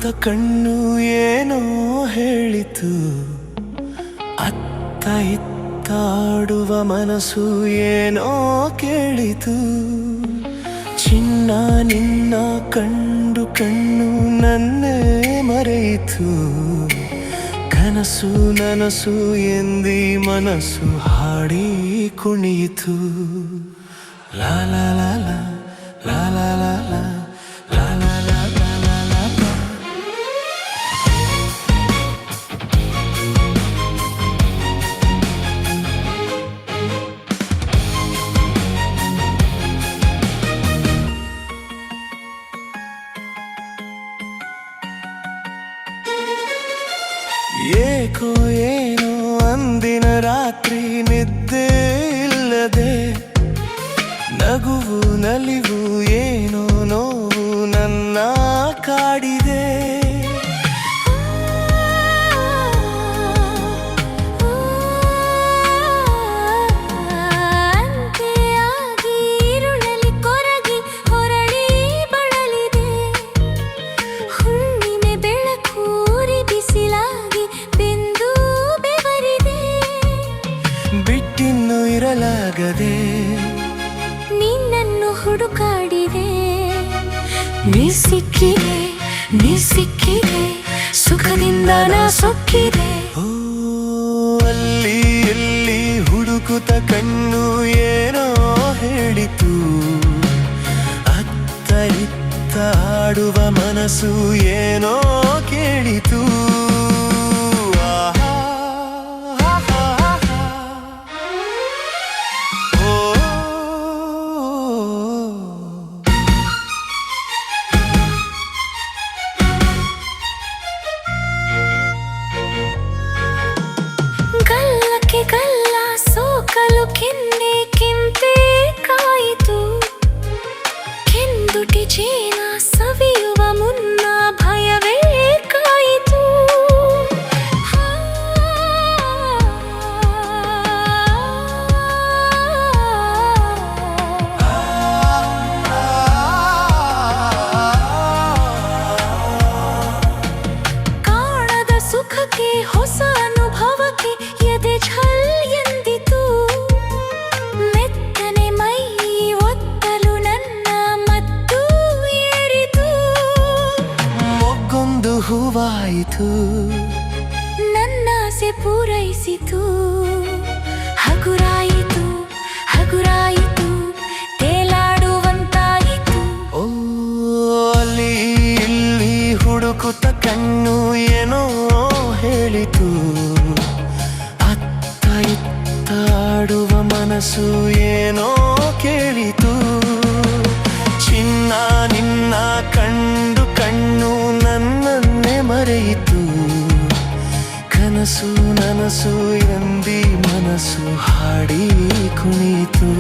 ಹುಡುಕುತ್ತ ಕಣ್ಣು ಏನೋ ಹೇಳಿತು, ಅತ್ತ ಇತ್ತಾಡುವ ಮನಸ್ಸು ಏನೋ ಕೇಳಿತು. ಚಿನ್ನ ನಿನ್ನ ಕಂಡು ಕಣ್ಣು ನನ್ನೇ ಮರೆಯಿತು, ಕನಸು ನನಸು ಎಂದಿ ಮನಸ್ಸು ಹಾಡಿ ಕುಣಿಯಿತು. ಲಾ ಲಾ ಲಾ ಲಾ ಲಾ ಲಾ ಲಾ ಲಾ ಲಾ ಲಾ ಲಾ ಲಾ ಲಾ ಲಾ ಲಾ. ಏಕೋ ಏನೋ ಅಂದಿನ ರಾತ್ರಿ ನಿದ್ದೆ ಇಲ್ಲದೆ, ನಗುವು ನಲಿವು ಏನೋ ನೋವು ನನ್ನ ಕಾಡಿದೆ. ಅಂತೆಯಾಗಿ ಇರುಳಲಿ ಕೊರಗಿ ಹೊರಳಿ ಬಳಲಿದೆ, ಹುಣ್ಣಿಮೆ ಬೆಳಕು ಉರಿ ಬಿಸಿಲಾಗಿ ಬೆಂದು ಬೆವರಿದೆ. ಬಿಟ್ಟಿನ್ನು ಇರಲಾಗದೆ ನಿನ್ನನ್ನು ಹುಡುಕಾಡಿದೆ, ನೀ ಸಿಕ್ಕಿದೆ ನೀ ಸಿಕ್ಕಿದೆ, ಸುಖದಿಂದ ನಾ ಸೊಕ್ಕಿದೆ. ಓ ಅಲ್ಲಿ ಇಲ್ಲಿ ಹುಡುಕುತ್ತ ಕಣ್ಣು ಏನೋ ಹೇಳಿತು, ಅತ್ತ ಇತ್ತ ಆಡುವ ಮನಸ್ಸು ಏನೋ ಕೇಳಿತು. ಗಲ್ಲಕ್ಕೆ ಗಲ್ಲ ಸೋಕಲು ಕೆನ್ನೆ ಕಿಂತೆ ಕಾಯಿತು, ಕೆಂದುಟಿ ಜೇನ ಸವಿಯುವ ಮುನ್ನ ಭಯವೇ ಕಾಯಿತು. ಕಾಣದ ಸುಖಕ್ಕೆ ಹೊಸ ಅನುಭವಕ್ಕೆ ಎದೆ ಝಲ್ ಎಂದಿತು, ಮೆತ್ತನೆ ಮೈ ಒತ್ತಲು ನನ್ನ ಮತ್ತು ಏರಿತು. ಮೊಗ್ಗೊಂದು ಹೂವಾಯಿತು, ನನ್ನಾಸೆ ಪೂರೈಸಿತು, ಹಗುರಾಯಿತು ಹಗುರಾಯಿತು ತೇಲಾಡುವಂತಾಯಿತು. ಓ ಅಲ್ಲಿ ಇಲ್ಲಿ ಹುಡುಕುತ್ತ ಕಣ್ಣು ಏನೋ ಹೇಳಿತು, ಅತ್ತ ಇತ್ತ ಆಡುವ ಮನಸ್ಸು ಏನೋ ಕೇಳಿತು. ಚಿನ್ನ ನಿನ್ನ ಕಂಡು ಕಣ್ಣು ನನ್ನನ್ನೇ ಮರೆಯಿತು, ಕನಸು ನನಸು ಎಂದಿ ಮನಸ್ಸು ಹಾಡಿ ಕುಣಿತು.